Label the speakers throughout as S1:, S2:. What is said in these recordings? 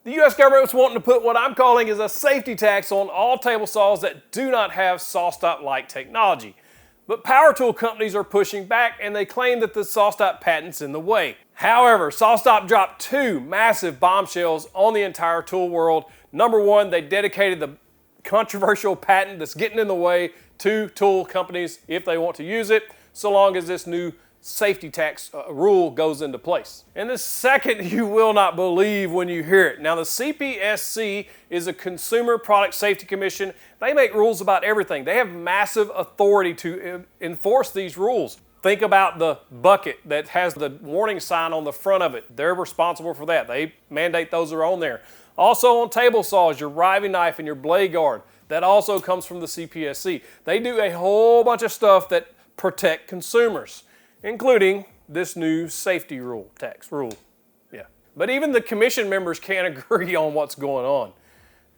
S1: The U.S. government's wanting to put what I'm calling is a safety tax on all table saws that do not have SawStop-like technology. But power tool companies are pushing back and they claim that the SawStop patent's in the way. However, SawStop dropped two massive bombshells on the entire tool world. Number one, they dedicated the controversial patent that's getting in the way to tool companies if they want to use it, so long as this new safety tax rule goes into place. And the second, you will not believe when you hear it. Now, the CPSC is a Consumer Product Safety Commission. They make rules about everything. They have massive authority to enforce these rules. Think about the bucket that has the warning sign on the front of it. They're responsible for that. They mandate those are on there. Also on table saws, your riving knife and your blade guard. That also comes from the CPSC. They do a whole bunch of stuff that protect consumers, including this new safety rule, tax rule. Yeah. But even the commission members can't agree on what's going on.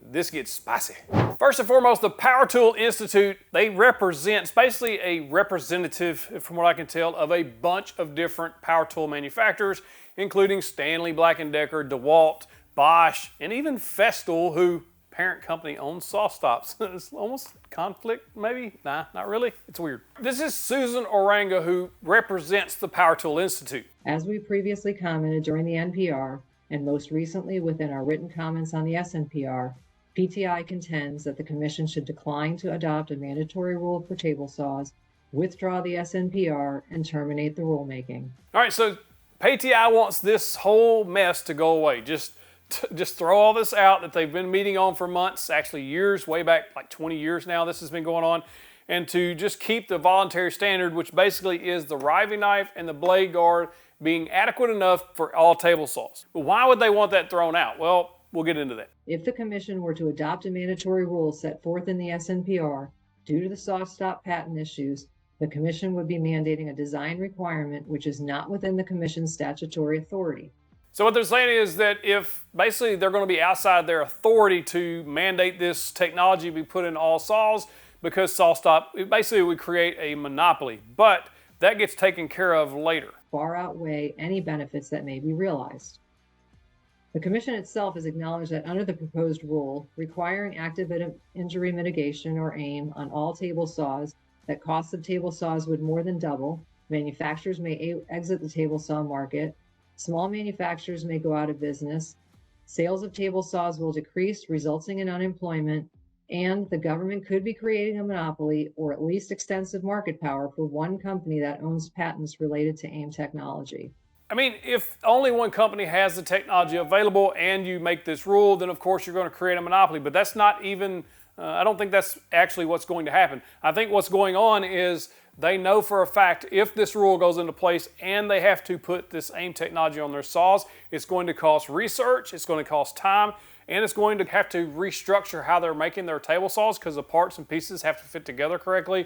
S1: This gets spicy. First and foremost, the Power Tool Institute, they represent, it's basically a representative, from what I can tell, of a bunch of different power tool manufacturers, including Stanley Black & Decker, DeWalt, Bosch, and even Festool, who parent company owns SawStops. It's almost conflict, maybe? Nah, not really. It's weird. This is Susan Oranga, who represents the Power Tool Institute.
S2: As we previously commented during the NPR, and most recently within our written comments on the SNPR, PTI contends that the Commission should decline to adopt a mandatory rule for table saws, withdraw the SNPR, and terminate the rulemaking.
S1: All right, so PTI wants this whole mess to go away. Just throw all this out that they've been meeting on for months, actually years, way back like 20 years now this has been going on, and to just keep the voluntary standard, which basically is the riving knife and the blade guard being adequate enough for all table saws. But why would they want that thrown out? Well, we'll get into that.
S2: If the Commission were to adopt a mandatory rule set forth in the SNPR, due to the SawStop patent issues, the Commission would be mandating a design requirement which is not within the Commission's statutory authority.
S1: So what they're saying is that if basically they're going to be outside their authority to mandate this technology be put in all saws, because SawStop, it basically would create a monopoly, but that gets taken care of later.
S2: Far outweigh any benefits that may be realized. The Commission itself has acknowledged that under the proposed rule, requiring active injury mitigation or AIM on all table saws, that costs of table saws would more than double, manufacturers may exit the table saw market, small manufacturers may go out of business, sales of table saws will decrease, resulting in unemployment, and the government could be creating a monopoly or at least extensive market power for one company that owns patents related to AIM technology.
S1: I mean, if only one company has the technology available and you make this rule, then of course you're going to create a monopoly. But that's not even, I don't think that's actually what's going to happen. I think what's going on is they know for a fact if this rule goes into place and they have to put this AIM technology on their saws, it's going to cost research, it's going to cost time, and it's going to have to restructure how they're making their table saws because the parts and pieces have to fit together correctly.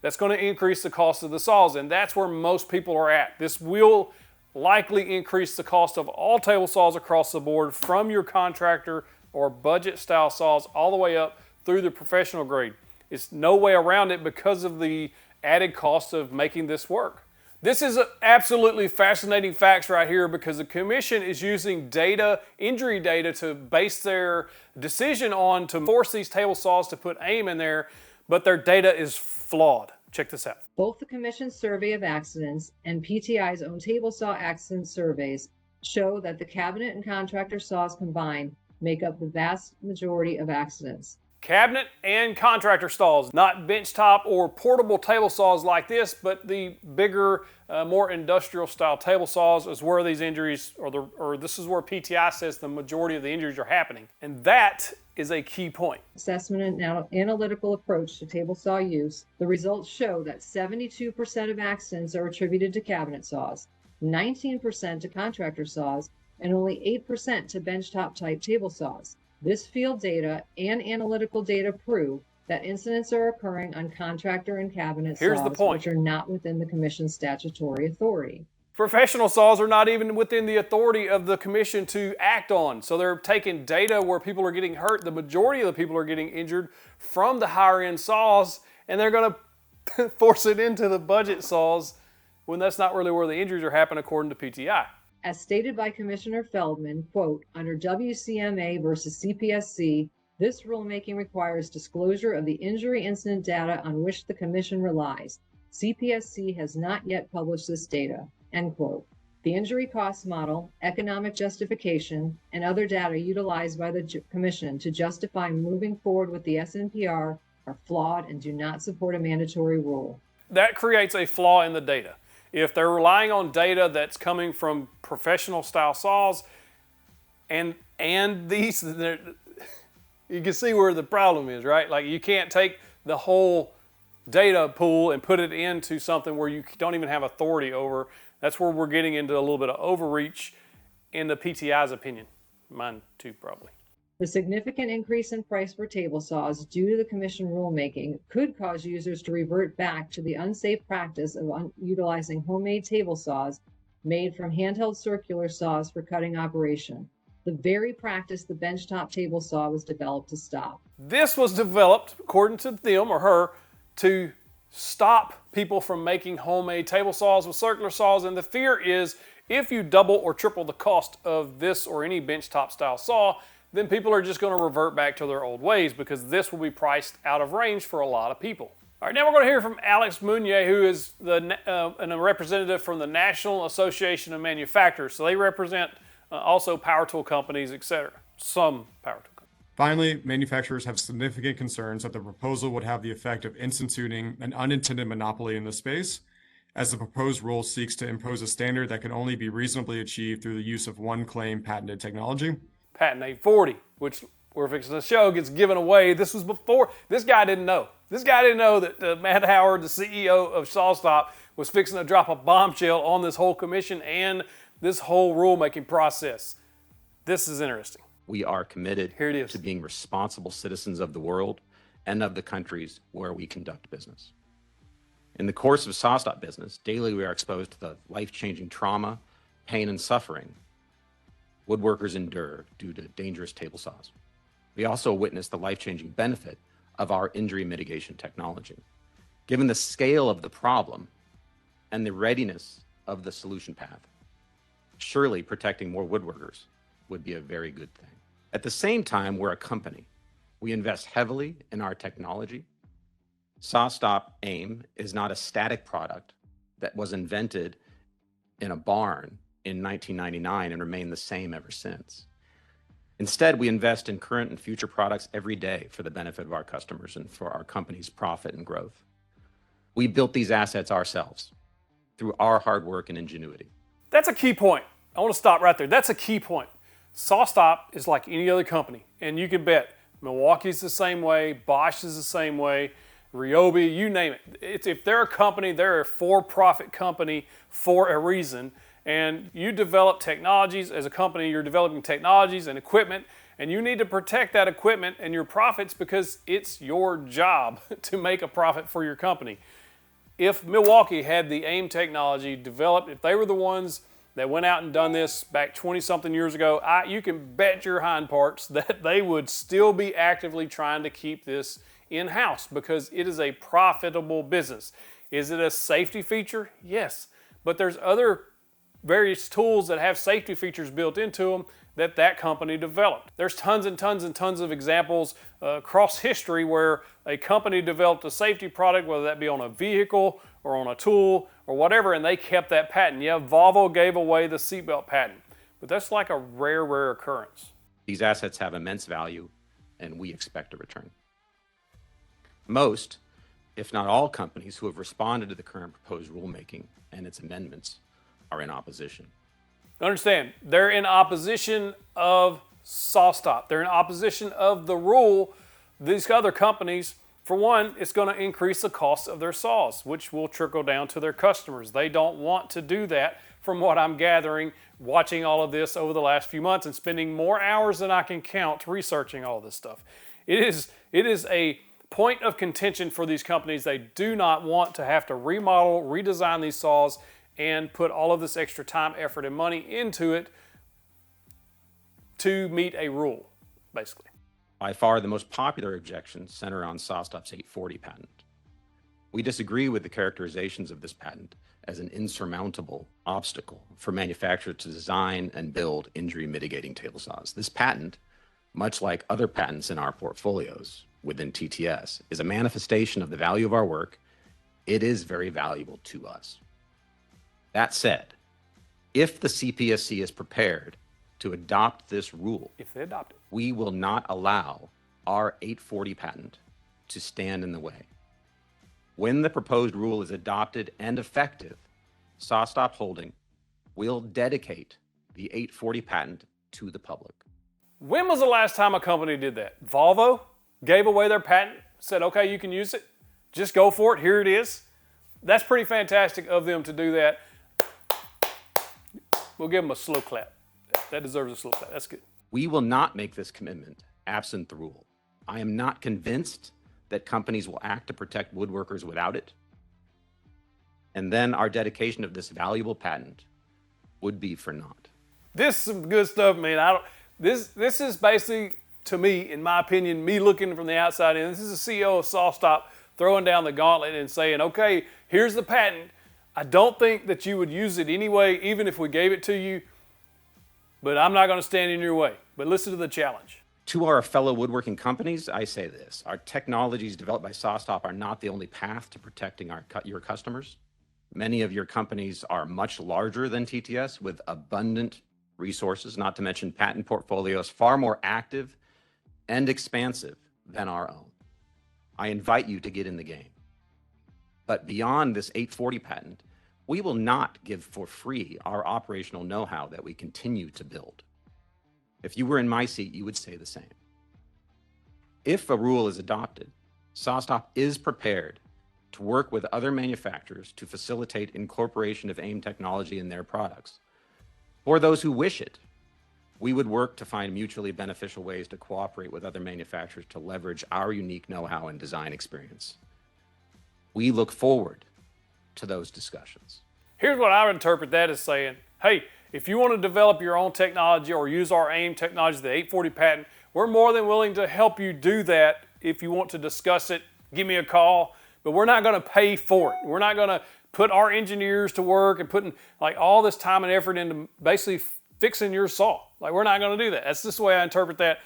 S1: That's going to increase the cost of the saws, and that's where most people are at. This will likely increase the cost of all table saws across the board, from your contractor or budget style saws all the way up through the professional grade. It's no way around it because of the added cost of making this work. This is absolutely fascinating facts right here, because the Commission is using data, injury data, to base their decision on to force these table saws to put AIM in there, but their data is flawed. Check this out.
S2: Both the Commission's survey of accidents and PTI's own table saw accident surveys show that the cabinet and contractor saws combined make up the vast majority of accidents.
S1: Cabinet and contractor saws, not benchtop or portable table saws like this, but the bigger, more industrial style table saws is where these injuries, or this is where PTI says the majority of the injuries are happening. And that is a key point.
S2: Assessment and analytical approach to table saw use, the results show that 72% of accidents are attributed to cabinet saws, 19% to contractor saws, and only 8% to benchtop type table saws. This field data and analytical data prove that incidents are occurring on contractor and cabinet saws, which are not within the Commission's statutory authority.
S1: Professional saws are not even within the authority of the Commission to act on. So they're taking data where people are getting hurt. The majority of the people are getting injured from the higher end saws, and they're going to force it into the budget saws when that's not really where the injuries are happening according to PTI.
S2: As stated by Commissioner Feldman, quote, under WCMA versus CPSC, this rulemaking requires disclosure of the injury incident data on which the Commission relies. CPSC has not yet published this data, end quote. The injury cost model, economic justification, and other data utilized by the Commission to justify moving forward with the SNPR are flawed and do not support a mandatory rule.
S1: That creates a flaw in the data. If they're relying on data that's coming from professional style saws and these, you can see where the problem is, right? Like you can't take the whole data pool and put it into something where you don't even have authority over. That's where we're getting into a little bit of overreach in the PTI's opinion. Mine too, probably.
S2: The significant increase in price for table saws due to the Commission rulemaking could cause users to revert back to the unsafe practice of utilizing homemade table saws made from handheld circular saws for cutting operation, the very practice the benchtop table saw was developed to stop.
S1: This was developed, according to them or her, to stop people from making homemade table saws with circular saws, and the fear is if you double or triple the cost of this or any benchtop style saw, then people are just going to revert back to their old ways because this will be priced out of range for a lot of people. All right, now we're going to hear from Alex Meunier, who is a representative from the National Association of Manufacturers. So they represent also power tool companies, etc. Some power tool companies.
S3: Finally, manufacturers have significant concerns that the proposal would have the effect of instituting an unintended monopoly in the space, as the proposed rule seeks to impose a standard that can only be reasonably achieved through the use of one claim patented technology.
S1: Patent 840, which we're fixing to show, gets given away. This was before, this guy didn't know. This guy didn't know that Matt Howard, the CEO of SawStop, was fixing to drop a bombshell on this whole commission and this whole rulemaking process. This is interesting.
S4: We are committed
S1: Here it is.
S4: to being responsible citizens of the world and of the countries where we conduct business. In the course of SawStop business, daily we are exposed to the life-changing trauma, pain, and suffering woodworkers endure due to dangerous table saws. We also witness the life-changing benefit of our injury mitigation technology. Given the scale of the problem and the readiness of the solution path, surely protecting more woodworkers would be a very good thing. At the same time, we're a company. We invest heavily in our technology. SawStop AIM is not a static product that was invented in a barn in 1999 and remained the same ever since. Instead, we invest in current and future products every day for the benefit of our customers and for our company's profit and growth. We built these assets ourselves through our hard work and ingenuity.
S1: That's a key point. I want to stop right there. That's a key point. SawStop is like any other company, and you can bet Milwaukee's the same way, Bosch is the same way, Ryobi, you name it. If they're a company, they're a for-profit company for a reason. And you develop technologies as a company, you're developing technologies and equipment, and you need to protect that equipment and your profits because it's your job to make a profit for your company. If Milwaukee had the AIM technology developed, if they were the ones that went out and done this back 20-something years ago, you can bet your hind parts that they would still be actively trying to keep this in-house because it is a profitable business. Is it a safety feature? Yes, but there's other various tools that have safety features built into them that company developed. There's tons and tons and tons of examples across history where a company developed a safety product, whether that be on a vehicle or on a tool or whatever, and they kept that patent. Yeah, Volvo gave away the seatbelt patent, but that's like a rare occurrence.
S4: These assets have immense value, and we expect a return. Most, if not all, companies who have responded to the current proposed rulemaking and its amendments are in opposition.
S1: Understand, they're in opposition of SawStop. They're in opposition of the rule. These other companies, for one, it's going to increase the cost of their saws, which will trickle down to their customers. They don't want to do that, from what I'm gathering, watching all of this over the last few months and spending more hours than I can count researching all this stuff. It is a point of contention for these companies. They do not want to have to remodel, redesign these saws, and put all of this extra time, effort, and money into it to meet a rule, basically.
S4: By far, the most popular objections center on SawStop's 840 patent. We disagree with the characterizations of this patent as an insurmountable obstacle for manufacturers to design and build injury mitigating table saws. This patent, much like other patents in our portfolios within TTS, is a manifestation of the value of our work. It is very valuable to us. That said, if the CPSC is prepared to adopt this rule,
S1: If they adopt it.
S4: we will not allow our 840 patent to stand in the way. When the proposed rule is adopted and effective, SawStop Holding will dedicate the 840 patent to the public.
S1: When was the last time a company did that? Volvo gave away their patent, said, okay, you can use it. Just go for it. Here it is. That's pretty fantastic of them to do that. We'll give them a slow clap. That deserves a slow clap. That's good.
S4: We will not make this commitment absent the rule. I am not convinced that companies will act to protect woodworkers without it. And then our dedication of this valuable patent would be for naught.
S1: This is some good stuff, man. This is basically, to me, in my opinion, me looking from the outside in. This is the CEO of SawStop throwing down the gauntlet and saying, okay, here's the patent. I don't think that you would use it anyway, even if we gave it to you, but I'm not going to stand in your way. But listen to the challenge.
S4: To our fellow woodworking companies, I say this: our technologies developed by SawStop are not the only path to protecting your customers. Many of your companies are much larger than TTS with abundant resources, not to mention patent portfolios far more active and expansive than our own. I invite you to get in the game. But beyond this 840 patent, we will not give for free our operational know-how that we continue to build. If you were in my seat, you would say the same. If a rule is adopted, SawStop is prepared to work with other manufacturers to facilitate incorporation of AIM technology in their products. For those who wish it, we would work to find mutually beneficial ways to cooperate with other manufacturers to leverage our unique know-how and design experience. We look forward to those discussions.
S1: Here's what I would interpret that as saying, hey, if you want to develop your own technology or use our AIM technology, the 840 patent, we're more than willing to help you do that. If you want to discuss it, give me a call, but we're not going to pay for it. We're not going to put our engineers to work and putting like all this time and effort into basically fixing your saw. Like, we're not going to do that. That's just the way I interpret that.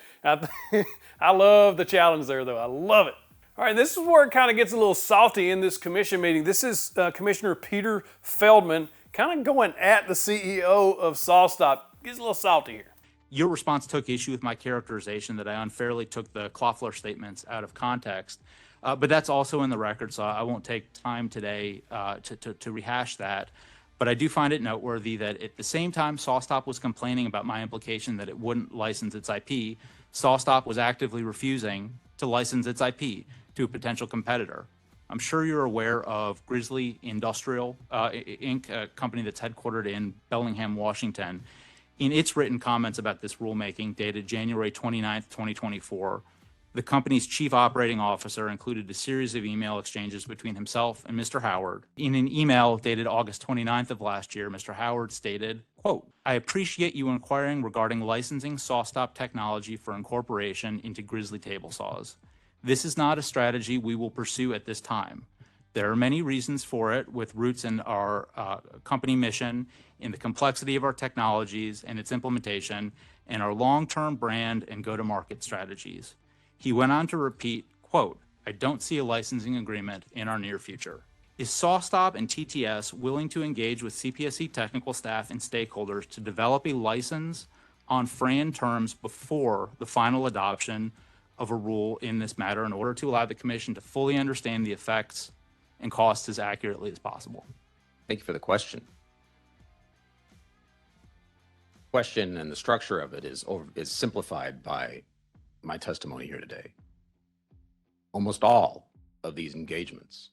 S1: I love the challenge there, though. I love it. All right, this is where it kind of gets a little salty in this commission meeting. This is Commissioner Peter Feldman kind of going at the CEO of SawStop. Gets a little salty here.
S5: Your response took issue with my characterization that I unfairly took the Kloffler statements out of context. But that's also in the record, so I won't take time today to rehash that. But I do find it noteworthy that at the same time SawStop was complaining about my implication that it wouldn't license its IP, SawStop was actively refusing to license its IP to a potential competitor. I'm sure you're aware of Grizzly Industrial Inc., a company that's headquartered in Bellingham, Washington. In its written comments about this rulemaking dated January 29th, 2024, the company's chief operating officer included a series of email exchanges between himself and Mr. Howard. In an email dated August 29th of last year, Mr. Howard stated, quote, "I appreciate you inquiring regarding licensing SawStop technology for incorporation into Grizzly table saws. This is not a strategy we will pursue at this time. There are many reasons for it, with roots in our company mission, in the complexity of our technologies and its implementation, and our long-term brand and go-to-market strategies." He went on to repeat, quote, "I don't see a licensing agreement in our near future." Is SawStop and TTS willing to engage with CPSC technical staff and stakeholders to develop a license on FRAND terms before the final adoption of a rule in this matter in order to allow the Commission to fully understand the effects and costs as accurately as possible?
S4: Thank you for the question. Question and the structure of it is simplified by my testimony here today. Almost all of these engagements,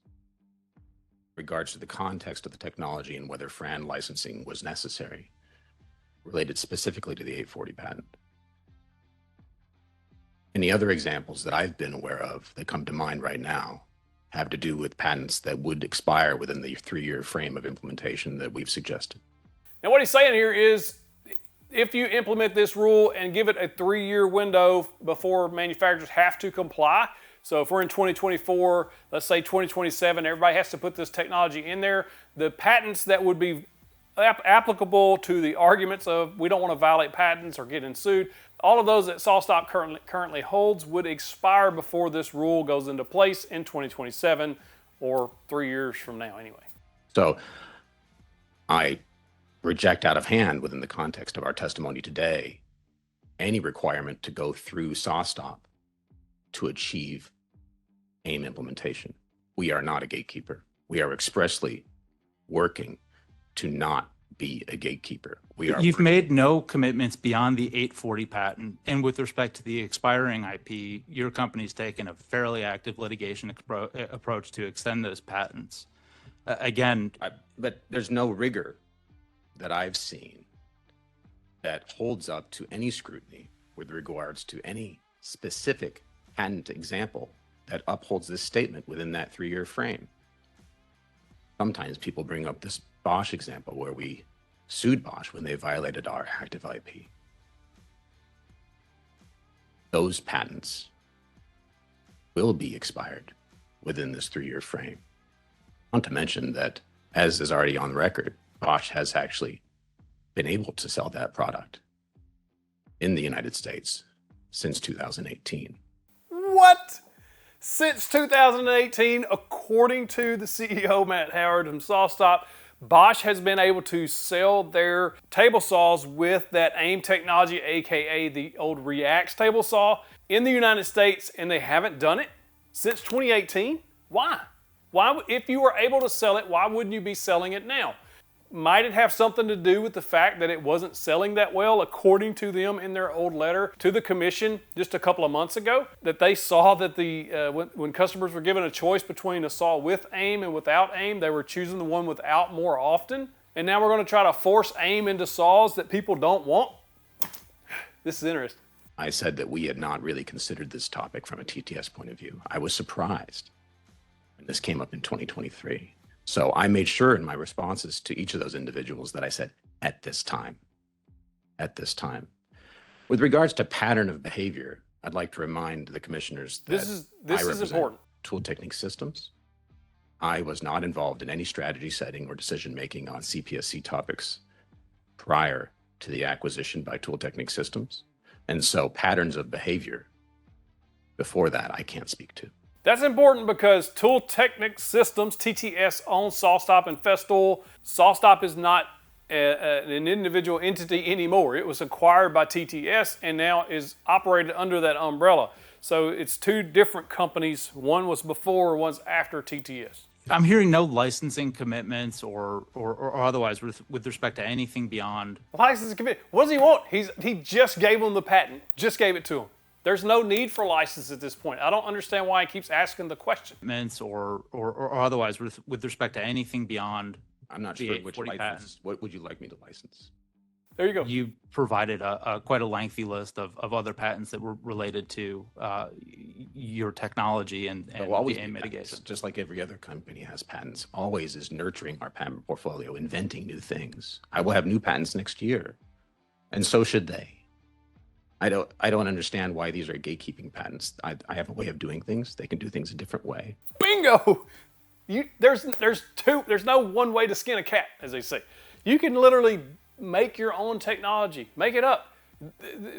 S4: regards to the context of the technology and whether FRAND licensing was necessary, related specifically to the 840 patent. Any other examples that I've been aware of that come to mind right now have to do with patents that would expire within the 3-year frame of implementation that we've suggested.
S1: Now what he's saying here is, if you implement this rule and give it a 3-year window before manufacturers have to comply, So if we're in 2024, let's say 2027, everybody has to put this technology in there. The patents that would be applicable to the arguments of we don't want to violate patents or get sued, all of those that SawStop currently holds would expire before this rule goes into place in 2027 or 3 years from now anyway.
S4: So I reject out of hand within the context of our testimony today any requirement to go through SawStop to achieve AIM implementation. We are not a gatekeeper. We are expressly working to not be a gatekeeper.
S5: You've made no commitments beyond the 840 patent, and with respect to the expiring IP, your company's taken a fairly active litigation approach to extend those patents.
S4: But there's no rigor that I've seen that holds up to any scrutiny with regards to any specific patent example that upholds this statement within that 3-year frame. Sometimes people bring up this Bosch example where we sued Bosch when they violated our active IP. Those patents will be expired within this 3-year frame. I want to mention that, as is already on record, Bosch has actually been able to sell that product in the United States since 2018.
S1: What? Since 2018, according to the CEO, Matt Howard from SawStop, Bosch has been able to sell their table saws with that AIM technology, aka the old Reaxx table saw, in the United States, and they haven't done it since 2018? Why? Why, if you were able to sell it, why wouldn't you be selling it now? Might it have something to do with the fact that it wasn't selling that well, according to them in their old letter to the commission just a couple of months ago? That they saw that when customers were given a choice between a saw with AIM and without AIM, they were choosing the one without more often? And now we're going to try to force AIM into saws that people don't want? This is interesting.
S4: I said that we had not really considered this topic from a TTS point of view. I was surprised when this came up in 2023. So I made sure in my responses to each of those individuals that I said, at this time. With regards to pattern of behavior, I'd like to remind the commissioners that
S1: this is important.
S4: Tool Technique Systems. I was not involved in any strategy setting or decision making on CPSC topics prior to the acquisition by Tool Technique Systems. And so patterns of behavior before that, I can't speak to.
S1: That's important because Tool Technique Systems, TTS, owns SawStop and Festool. SawStop is not an individual entity anymore. It was acquired by TTS and now is operated under that umbrella. So it's two different companies. One was before, one's after TTS.
S5: I'm hearing no licensing commitments or otherwise with respect to anything beyond.
S1: Licensing commitment. What does he want? He just gave them the patent, just gave it to them. There's no need for license at this point. I don't understand why he keeps asking the question.
S5: Or otherwise with respect to anything beyond.
S4: I'm not sure which license. What would you like me to license?
S1: There you go.
S5: You provided quite a lengthy list of other patents that were related to your technology and the AIM mitigation.
S4: Just like every other company has patents, always is nurturing our patent portfolio, inventing new things. I will have new patents next year, and so should they. I don't understand why these are gatekeeping patents. I have a way of doing things. They can do things a different way.
S1: Bingo! There's no one way to skin a cat, as they say. You can literally make your own technology, make it up.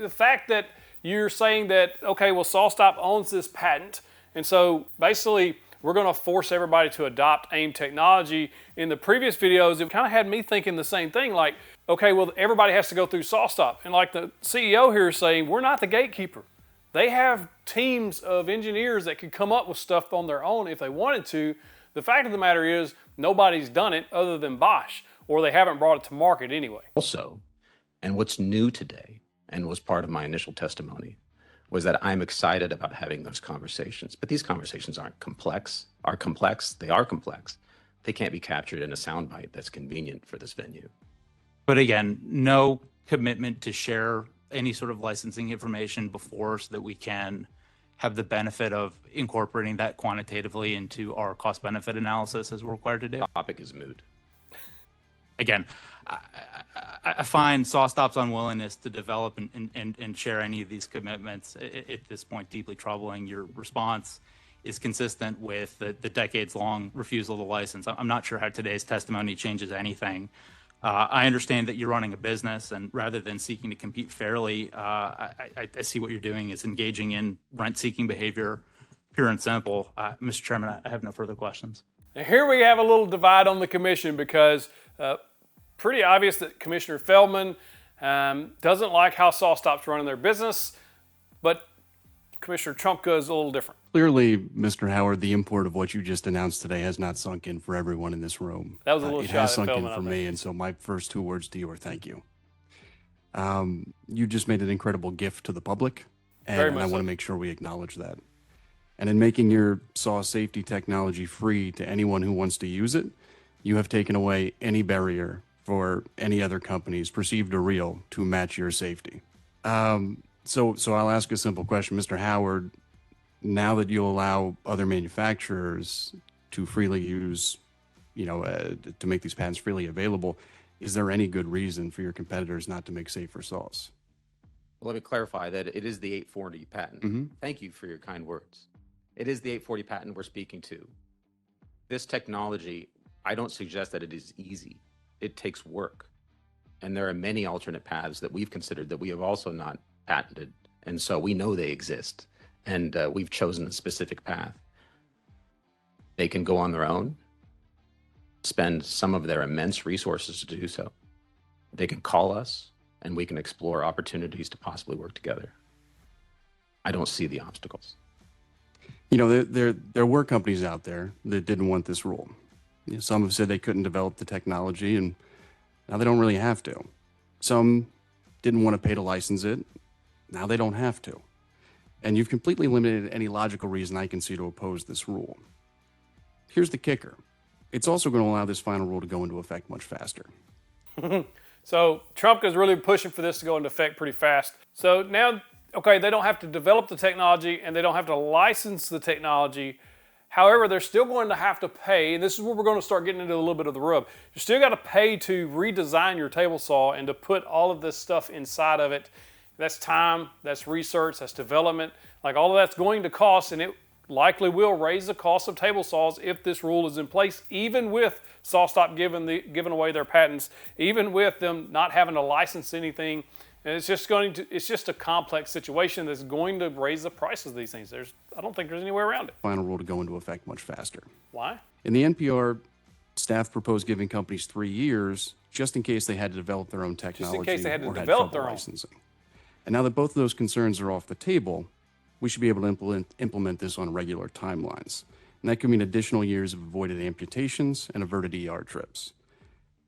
S1: The fact that you're saying that, okay, well, SawStop owns this patent, and so basically we're going to force everybody to adopt AIM technology. In the previous videos, it kind of had me thinking the same thing, like, okay, well, everybody has to go through SawStop. And like the CEO here is saying, we're not the gatekeeper. They have teams of engineers that could come up with stuff on their own if they wanted to. The fact of the matter is, nobody's done it other than Bosch, or they haven't brought it to market anyway.
S4: Also, and what's new today, and was part of my initial testimony, was that I'm excited about having those conversations. But these conversations aren't complex. They are complex. They can't be captured in a soundbite that's convenient for this venue.
S5: But again, no commitment to share any sort of licensing information before so that we can have the benefit of incorporating that quantitatively into our cost-benefit analysis as we're required to do.
S4: The topic is moot.
S5: Again, I find SawStop's unwillingness to develop and share any of these commitments at this point deeply troubling. Your response is consistent with the decades-long refusal to license. I'm not sure how today's testimony changes anything. I understand that you're running a business, and rather than seeking to compete fairly, I see what you're doing is engaging in rent-seeking behavior, pure and simple. Mr. Chairman, I have no further questions.
S1: Now here we have a little divide on the commission because pretty obvious that Commissioner Feldman doesn't like how SawStop's running their business, but Commissioner Trumka is a little different.
S6: Clearly, Mr. Howard, the import of what you just announced today has not sunk in for everyone in this room.
S1: That was a little
S6: It
S1: shot
S6: has
S1: at
S6: sunk
S1: Feldman,
S6: in for
S1: I
S6: me,
S1: think.
S6: and so my first 2 words to you are thank you. You just made an incredible gift to the public,
S1: Very
S6: and
S1: much
S6: I want
S1: so.
S6: to make sure we acknowledge that. And in making your saw safety technology free to anyone who wants to use it, you have taken away any barrier for any other companies, perceived or real, to match your safety. So I'll ask a simple question, Mr. Howard. Now that you allow other manufacturers to freely use, to make these patents freely available, is there any good reason for your competitors not to make safer saws?
S4: Well, let me clarify that it is the 840 patent. Thank you for your kind words. It is the 840 patent we're speaking to. This technology, I don't suggest that it is easy. It takes work. And there are many alternate paths that we've considered that we have also not patented. And so we know they exist. And we've chosen a specific path. They can go on their own, spend some of their immense resources to do so. They can call us, and we can explore opportunities to possibly work together. I don't see the obstacles.
S6: There were companies out there that didn't want this rule. Some have said they couldn't develop the technology, and now they don't really have to. Some didn't want to pay to license it. Now they don't have to. And you've completely eliminated any logical reason I can see to oppose this rule. Here's the kicker. It's also going to allow this final rule to go into effect much faster.
S1: So Trump is really pushing for this to go into effect pretty fast. So now, okay, they don't have to develop the technology and they don't have to license the technology. However, they're still going to have to pay, and this is where we're going to start getting into a little bit of the rub. You still got to pay to redesign your table saw and to put all of this stuff inside of it. That's time, that's research, that's development. Like all of that's going to cost, and it likely will raise the cost of table saws if this rule is in place, even with SawStop giving away their patents, even with them not having to license anything. And it's just a complex situation that's going to raise the prices of these things. I don't think there's any way around it.
S6: Final rule to go into effect much faster.
S1: Why?
S6: In the NPR, staff proposed giving companies 3 years just in case they had to develop their own technology.
S1: Just in case they had to
S6: or
S1: develop
S6: trouble
S1: their own.
S6: licensing. And now that both of those concerns are off the table, we should be able to implement this on regular timelines. And that could mean additional years of avoided amputations and averted ER trips.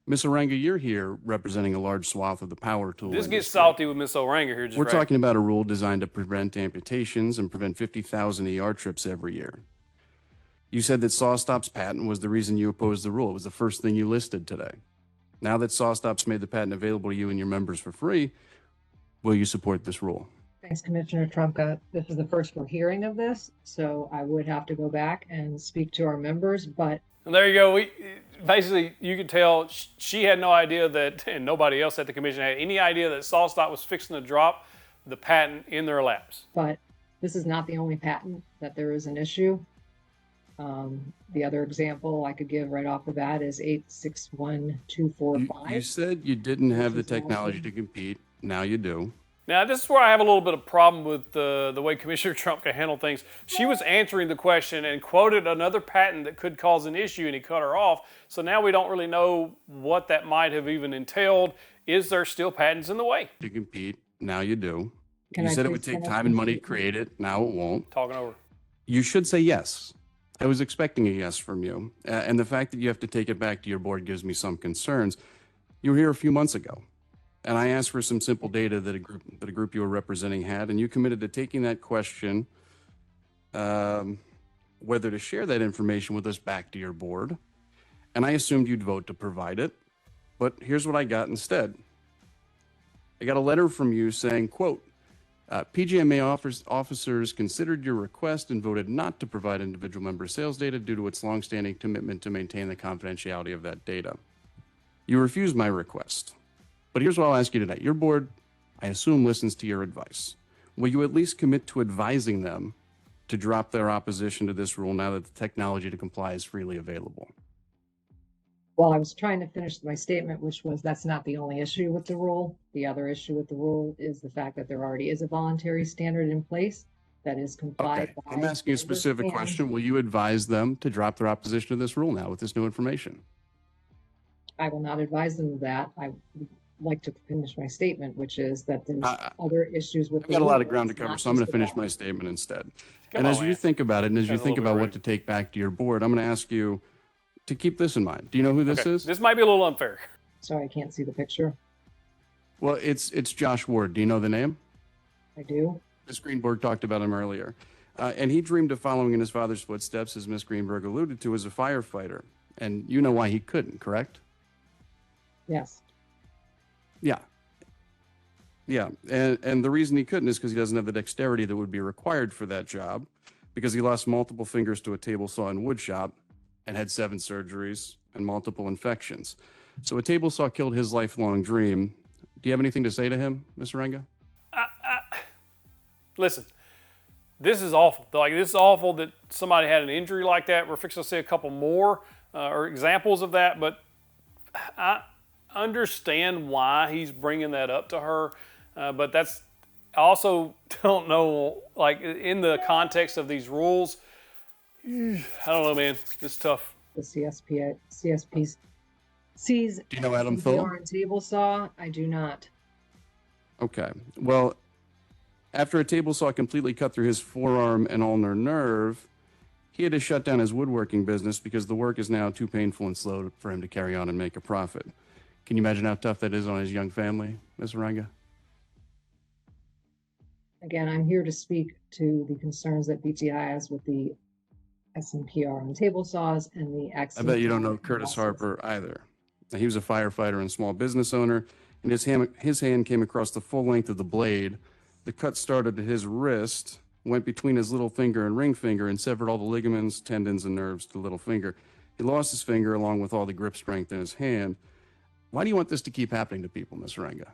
S6: Ms. Oranga, you're here representing a large swath of the power tool
S1: This gets
S6: industry.
S1: salty with Ms. Oranga here.
S6: We're talking about a rule designed to prevent amputations and prevent 50,000 ER trips every year. You said that SawStop's patent was the reason you opposed the rule. It was the first thing you listed today. Now that SawStop's made the patent available to you and your members for free, will you support this rule?
S2: Thanks, Commissioner Trumka. This is the first we're hearing of this, so I would have to go back and speak to our members, but
S1: And there you go. Basically, you could tell she had no idea that, and nobody else at the commission had any idea that SawStop was fixing to drop the patent in their laps.
S2: but this is not the only patent that there is an issue. The other example I could give right off the bat is 861245.
S6: You said you didn't have the technology to compete. Now you do.
S1: Now, this is where I have a little bit of problem with the way Commissioner Trump can handle things. She was answering the question and quoted another patent that could cause an issue, and he cut her off. So now we don't really know what that might have even entailed. Is there still patents in the way?
S6: To compete. Now you do.
S2: Can
S6: You
S2: I
S6: said it
S2: please
S6: would take
S2: finish?
S6: time and money to create it. Now it won't.
S1: Talking over.
S6: You should say yes. I was expecting a yes from you. And the fact that you have to take it back to your board gives me some concerns. You were here a few months ago, and I asked for some simple data that a group you were representing had, and you committed to taking that question, whether to share that information with us back to your board. And I assumed you'd vote to provide it. But here's what I got instead. I got a letter from you saying, quote, PGMA officers considered your request and voted not to provide individual member sales data due to its longstanding commitment to maintain the confidentiality of that data. You refused my request. But here's what I'll ask you today. Your board, I assume, listens to your advice. Will you at least commit to advising them to drop their opposition to this rule now that the technology to comply is freely available?
S2: Well, I was trying to finish my statement, which was that's not the only issue with the rule. The other issue with the rule is the fact that there already is a voluntary standard in place that is complied
S6: Okay,
S2: by.
S6: I'm asking a specific question. Will you advise them to drop their opposition to this rule now with this new information?
S2: I will not advise them of that. I would like to finish my statement, which is that there's other issues with
S6: I've
S2: the
S6: got a lot
S2: rule.
S6: of ground to
S2: It's
S6: cover,
S2: not
S6: so I'm going
S2: just
S6: to finish
S2: about-
S6: my statement instead.
S1: Come
S6: And
S1: on,
S6: as you
S1: man.
S6: think about it, and as you
S1: That's a
S6: think
S1: little
S6: about
S1: bit
S6: what to take back to your board, I'm going to ask you to keep this in mind. Do you know who this
S1: Okay,
S6: is?
S1: this might be a little unfair.
S2: Sorry, I can't see the picture.
S6: Well, it's Josh Ward. Do you know the name?
S2: I do.
S6: Ms. Greenberg talked about him earlier. And he dreamed of following in his father's footsteps, as Ms. Greenberg alluded to, as a firefighter. And you know why he couldn't, correct?
S2: Yes.
S6: Yeah. Yeah. And the reason he couldn't is because he doesn't have the dexterity that would be required for that job, because he lost multiple fingers to a table saw and wood shop and had 7 surgeries and multiple infections. So a table saw killed his lifelong dream. Do you have anything to say to him, Ms. Orenga?
S1: Listen, this is awful. Like, this is awful that somebody had an injury like that. We're fixing to see a couple more or examples of that, but I understand why he's bringing that up to her. But that's, I also don't know, like, in the context of these rules, I don't know, man. It's tough.
S2: The CSP sees.
S6: Do you know Adam
S2: PR
S6: Thole?
S2: and table saw. I do not.
S6: Okay. Well, after a table saw completely cut through his forearm and ulnar nerve, he had to shut down his woodworking business because the work is now too painful and slow for him to carry on and make a profit. Can you imagine how tough that is on his young family, Ms. Orenga?
S2: Again, I'm here to speak to the concerns that PTI has with the SMPR on the table saws and the X.
S6: I bet you don't know Curtis Harper either. Now, he was a firefighter and small business owner, and his hand came across the full length of the blade. The cut started at his wrist, went between his little finger and ring finger, and severed all the ligaments, tendons, and nerves to the little finger. He lost his finger along with all the grip strength in his hand. Why do you want this to keep happening to people, Ms. Orenga?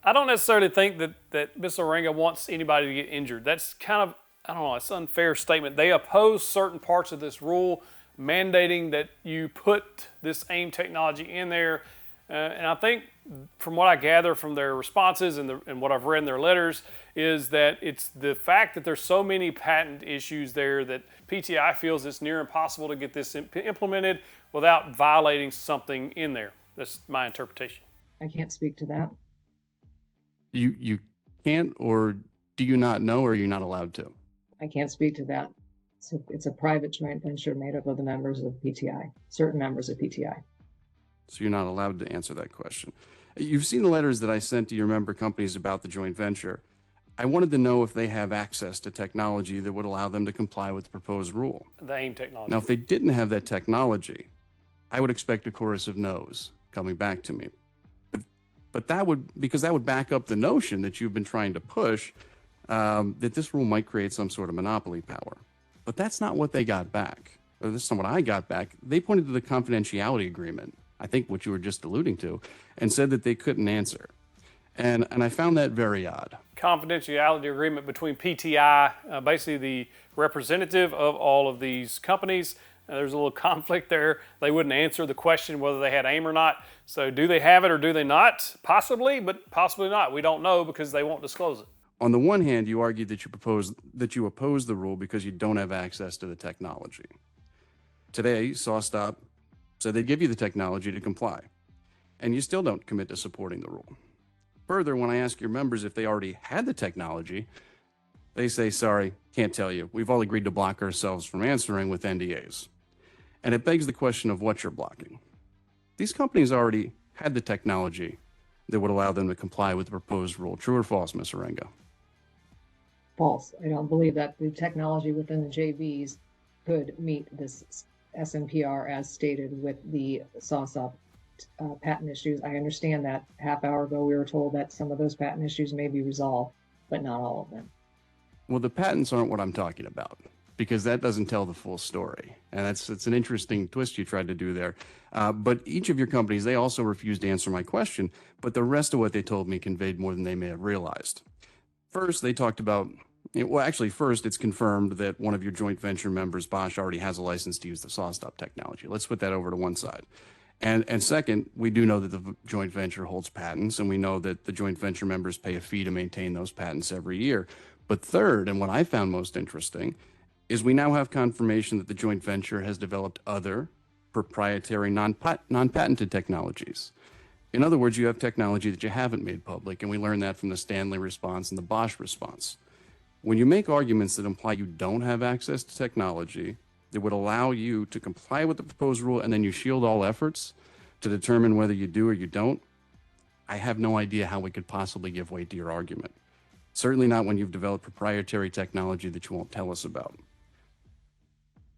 S1: I don't necessarily think that Ms. Orenga wants anybody to get injured. That's kind of, I don't know, it's an unfair statement. They oppose certain parts of this rule, mandating that you put this AIM technology in there. And I think from what I gather from their responses and what I've read in their letters is that it's the fact that there's so many patent issues there that PTI feels it's near impossible to get this implemented without violating something in there. That's my interpretation.
S2: I can't speak to that.
S6: You can't, or do you not know, or are you not allowed to?
S2: I can't speak to that. It's a private joint venture made up of the members of PTI, certain members of PTI.
S6: So you're not allowed to answer that question. You've seen the letters that I sent to your member companies about the joint venture. I wanted to know if they have access to technology that would allow them to comply with the proposed rule.
S1: The AIM technology.
S6: Now, if they didn't have that technology, I would expect a chorus of no's coming back to me. But that would back up the notion that you've been trying to push, that this rule might create some sort of monopoly power. But that's not what they got back. Or this is not what I got back. They pointed to the confidentiality agreement, I think what you were just alluding to, and said that they couldn't answer. And I found that very odd.
S1: Confidentiality agreement between PTI, basically the representative of all of these companies. There's a little conflict there. They wouldn't answer the question whether they had AIM or not. So do they have it or do they not? Possibly, but possibly not. We don't know because they won't disclose it.
S6: On the one hand, you argued that you oppose the rule because you don't have access to the technology. Today, SawStop said they'd give you the technology to comply, and you still don't commit to supporting the rule. Further, when I ask your members if they already had the technology, they say, sorry, can't tell you. We've all agreed to block ourselves from answering with NDAs. And it begs the question of what you're blocking. These companies already had the technology that would allow them to comply with the proposed rule. True or false, Ms. Orenga?
S2: False. I don't believe that the technology within the JVs could meet this SMPR as stated with the SawStop patent issues. I understand that half hour ago we were told that some of those patent issues may be resolved, but not all of them.
S6: Well, the patents aren't what I'm talking about, because that doesn't tell the full story. And it's an interesting twist you tried to do there. But each of your companies, they also refused to answer my question, but the rest of what they told me conveyed more than they may have realized. First, they talked about, well, actually, first, it's confirmed that one of your joint venture members, Bosch, already has a license to use the SawStop technology. Let's put that over to one side. And second, we do know that the joint venture holds patents, and we know that the joint venture members pay a fee to maintain those patents every year. But third, and what I found most interesting, is we now have confirmation that the joint venture has developed other proprietary non-patented technologies. In other words, you have technology that you haven't made public, and we learned that from the Stanley response and the Bosch response. When you make arguments that imply you don't have access to technology that would allow you to comply with the proposed rule, and then you shield all efforts to determine whether you do or you don't, I have no idea how we could possibly give weight to your argument. Certainly not when you've developed proprietary technology that you won't tell us about.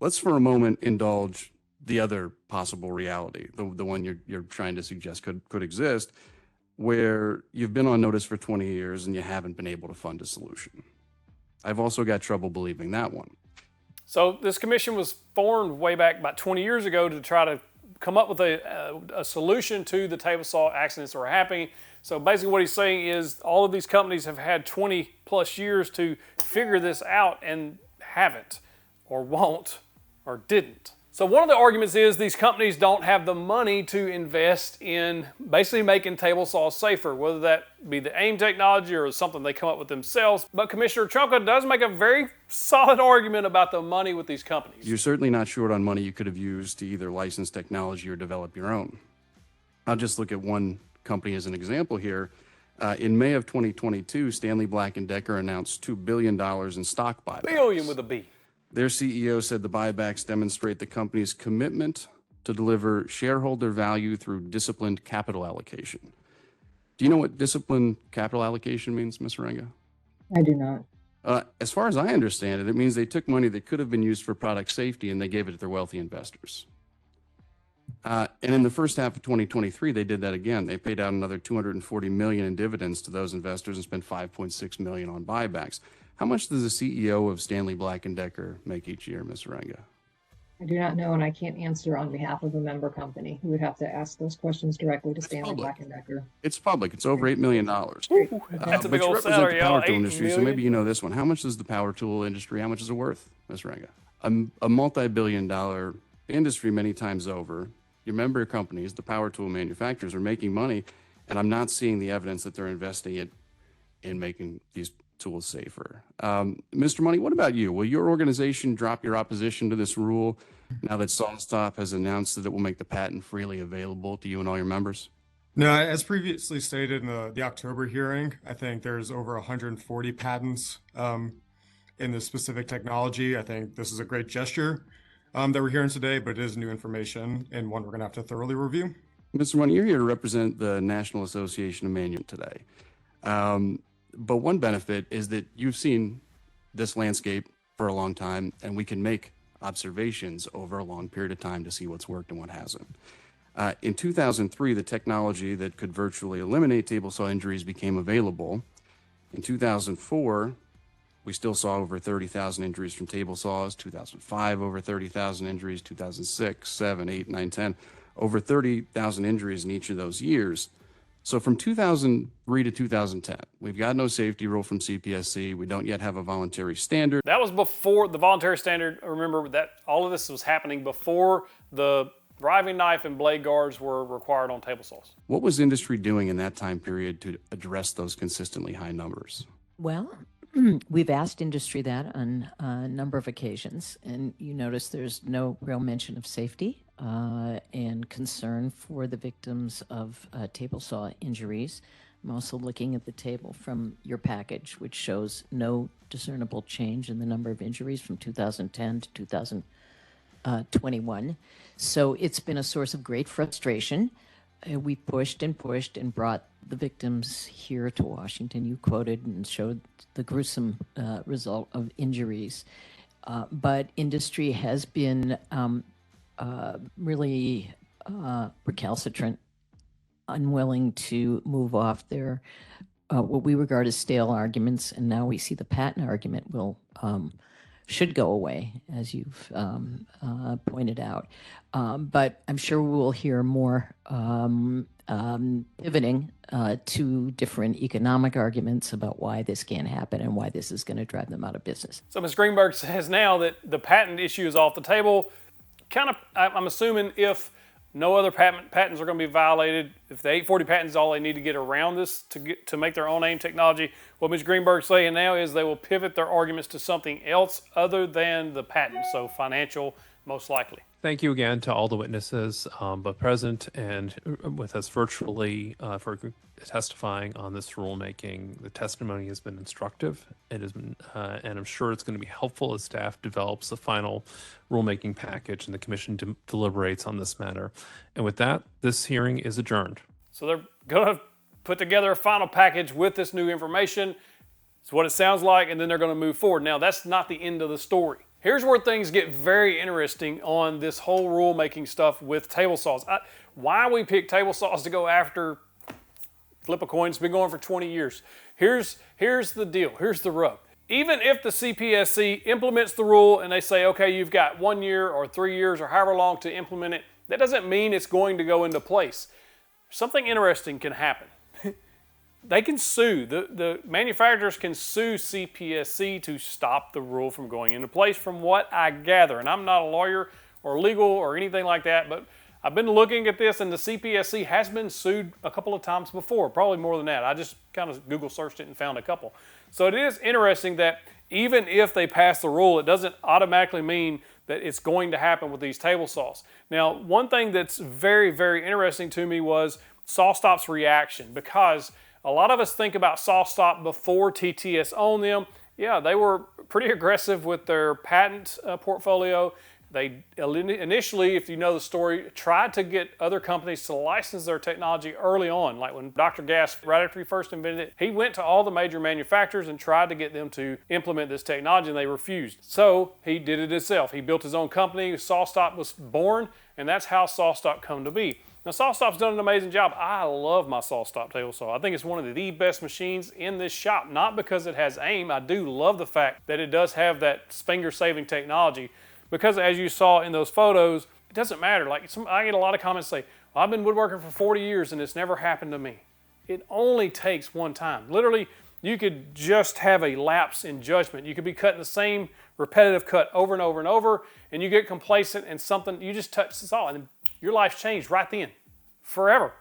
S6: Let's for a moment indulge the other possible reality, the one you're trying to suggest could exist, where you've been on notice for 20 years and you haven't been able to fund a solution. I've also got trouble believing that one.
S1: So this commission was formed way back about 20 years ago to try to come up with a solution to the table saw accidents that are happening. So basically what he's saying is all of these companies have had 20 plus years to figure this out and haven't, or won't, or didn't. So one of the arguments is these companies don't have the money to invest in basically making table saws safer, whether that be the AIM technology or something they come up with themselves. But Commissioner Trunka does make a very solid argument about the money with these companies.
S6: You're certainly not short on money you could have used to either license technology or develop your own. I'll just look at one company as an example here. In May of 2022, Stanley Black & Decker announced $2 billion in stock buybacks.
S1: Billion with a B.
S6: Their CEO said the buybacks demonstrate the company's commitment to deliver shareholder value through disciplined capital allocation. Do you know what disciplined capital allocation means, Ms. Renga?
S2: I do not.
S6: As far as I understand it, it means they took money that could have been used for product safety and they gave it to their wealthy investors. And in the first half of 2023, they did that again. They paid out another $240 million in dividends to those investors and spent $5.6 million on buybacks. How much does the CEO of Stanley Black & Decker make each year, Ms. Renga?
S2: I do not know, and I can't answer on behalf of a member company. You would have to ask those questions directly to Stanley Black & Decker.
S6: It's public. It's over $8 million.
S1: That's a big old
S6: represent
S1: salary,
S6: the power
S1: y'all.
S6: tool
S1: 8
S6: industry, so
S1: million?
S6: maybe you know this one. How much is the power tool industry? How much is it worth, Ms. Renga? A multi-billion-dollar industry many times over. Your member companies, the power tool manufacturers, are making money, and I'm not seeing the evidence that they're investing it in making these tools safer. Mr. Money, what about you? Will your organization drop your opposition to this rule now that SawStop has announced that it will make the patent freely available to you and all your members?
S3: No, as previously stated in the October hearing, I think there's over 140 patents in this specific technology. I think this is a great gesture that we're hearing today, but it is new information and one we're going to have to thoroughly review.
S6: Mr. Money, you're here to represent the National Association of Manual today. But one benefit is that you've seen this landscape for a long time, and we can make observations over a long period of time to see what's worked and what hasn't. In 2003, the technology that could virtually eliminate table saw injuries became available. In 2004, we still saw over 30,000 injuries from table saws. 2005, over 30,000 injuries. 2006, 7, 8, 9, 10, over 30,000 injuries in each of those years. So from 2003 to 2010, we've got no safety rule from CPSC. We don't yet have a voluntary standard.
S1: That was before the voluntary standard. Remember that all of this was happening before the driving knife and blade guards were required on table saws.
S6: What was industry doing in that time period to address those consistently high numbers?
S7: Well, we've asked industry that on a number of occasions, and you notice there's no real mention of safety and concern for the victims of table saw injuries. I'm also looking at the table from your package, which shows no discernible change in the number of injuries from 2010 to 2021. So it's been a source of great frustration. We pushed and pushed and brought the victims here to Washington. You quoted and showed the gruesome result of injuries. But industry has been really recalcitrant, unwilling to move off their what we regard as stale arguments, and now we see the patent argument will should go away, as you've pointed out. But I'm sure we will hear more pivoting to different economic arguments about why this can't happen and why this is going to drive them out of business.
S1: So Ms. Greenberg says now that the patent issue is off the table. I'm assuming if no other patents are going to be violated, if the 840 patent is all they need to get around this to make their own AIM technology, what Ms. Greenberg's saying now is they will pivot their arguments to something else other than the patent, so financial most likely.
S8: Thank you again to all the witnesses, both present and with us virtually, for testifying on this rulemaking. The testimony has been instructive. It has been, and I'm sure it's going to be helpful as staff develops the final rulemaking package and the commission deliberates on this matter. And with that, this hearing is adjourned.
S1: So they're going to put together a final package with this new information. It's what it sounds like, and then they're going to move forward. Now, that's not the end of the story. Here's where things get very interesting on this whole rulemaking stuff with table saws. Why we pick table saws to go after, flip a coin, it's been going for 20 years. Here's the deal, here's the rub. Even if the CPSC implements the rule and they say, okay, you've got 1 year or 3 years or however long to implement it, that doesn't mean it's going to go into place. Something interesting can happen. They can sue, the manufacturers can sue CPSC to stop the rule from going into place from what I gather. And I'm not a lawyer or legal or anything like that, but I've been looking at this and the CPSC has been sued a couple of times before, probably more than that. I just kind of Google searched it and found a couple. So it is interesting that even if they pass the rule, it doesn't automatically mean that it's going to happen with these table saws. Now, one thing that's very, very interesting to me was SawStop's reaction, because a lot of us think about SawStop before TTS owned them. Yeah, they were pretty aggressive with their patent portfolio. They initially, if you know the story, tried to get other companies to license their technology early on. Like when Dr. Gass, right after he first invented it, he went to all the major manufacturers and tried to get them to implement this technology, and they refused. So he did it himself. He built his own company. SawStop was born, and that's how SawStop come to be. Now, SawStop's done an amazing job. I love my SawStop table saw. I think it's one of the best machines in this shop, not because it has AIM. I do love the fact that it does have that finger-saving technology, because as you saw in those photos, it doesn't matter. Like I get a lot of comments say, well, I've been woodworking for 40 years and it's never happened to me. It only takes one time. Literally, you could just have a lapse in judgment. You could be cutting the same repetitive cut over and over and over, and you get complacent and something, you just touch the saw and your life's changed right then, forever,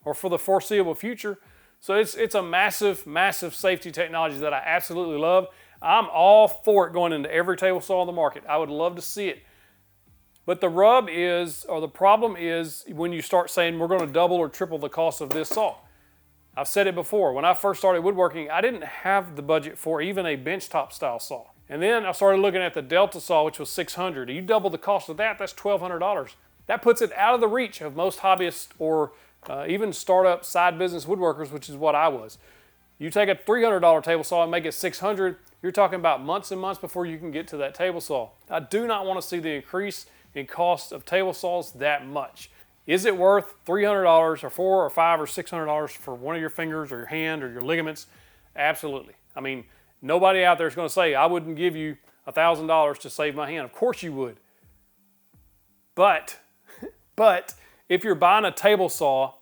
S1: or for the foreseeable future. So it's a massive, massive safety technology that I absolutely love. I'm all for it going into every table saw on the market. I would love to see it. But the rub is, or the problem is, when you start saying we're going to double or triple the cost of this saw. I've said it before, when I first started woodworking, I didn't have the budget for even a benchtop style saw. And then I started looking at the Delta saw, which was $600. You double the cost of that, that's $1,200. That puts it out of the reach of most hobbyists or even startup side business woodworkers, which is what I was. You take a $300 table saw and make it $600, you're talking about months and months before you can get to that table saw. I do not want to see the increase in cost of table saws that much. Is it worth $300 or $400 or $500 or $600 for one of your fingers or your hand or your ligaments? Absolutely. I mean, nobody out there is going to say, I wouldn't give you $1,000 to save my hand. Of course you would. But if you're buying a table saw,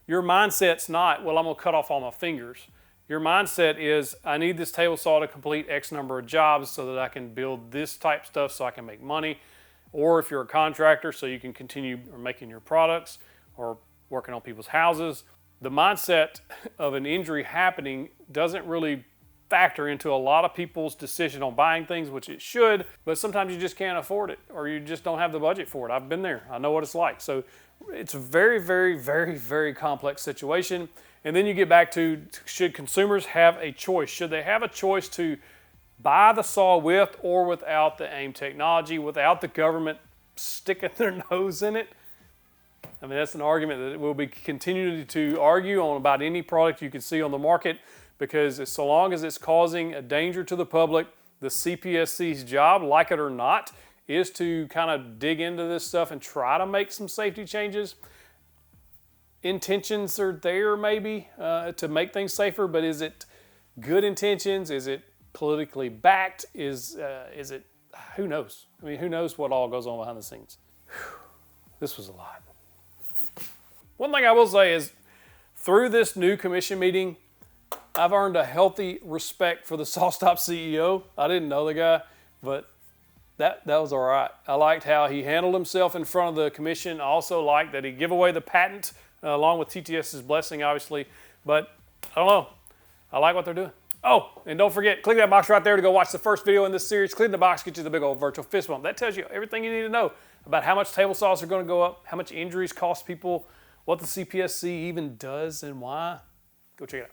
S1: your mindset's not, well, I'm going to cut off all my fingers. Your mindset is, I need this table saw to complete X number of jobs so that I can build this type stuff so I can make money. Or if you're a contractor, so you can continue making your products or working on people's houses. The mindset of an injury happening doesn't really factor into a lot of people's decision on buying things, which it should, but sometimes you just can't afford it or you just don't have the budget for it. I've been there. I know what it's like. So it's a very, very, very, very complex situation. And then you get back to, should consumers have a choice? Should they have a choice to buy the saw with or without the AIM technology, without the government sticking their nose in it? I mean, that's an argument that we'll be continuing to argue on about any product you can see on the market, because so long as it's causing a danger to the public, the CPSC's job, like it or not, is to kind of dig into this stuff and try to make some safety changes. Intentions are there maybe to make things safer, but is it good intentions? Is it politically backed? Is it who knows? I mean, who knows what all goes on behind the scenes? Whew. This was a lot. One thing I will say is, through this new commission meeting, I've earned a healthy respect for the SawStop CEO. I didn't know the guy, but that was all right. I liked how he handled himself in front of the commission. I also liked that he gave away the patent, along with TTS's blessing, obviously. But I don't know. I like what they're doing. Oh, and don't forget, click that box right there to go watch the first video in this series. Clicking the box gets you the big old virtual fist bump. That tells you everything you need to know about how much table saws are going to go up, how much injuries cost people, what the CPSC even does and why. Go check it out.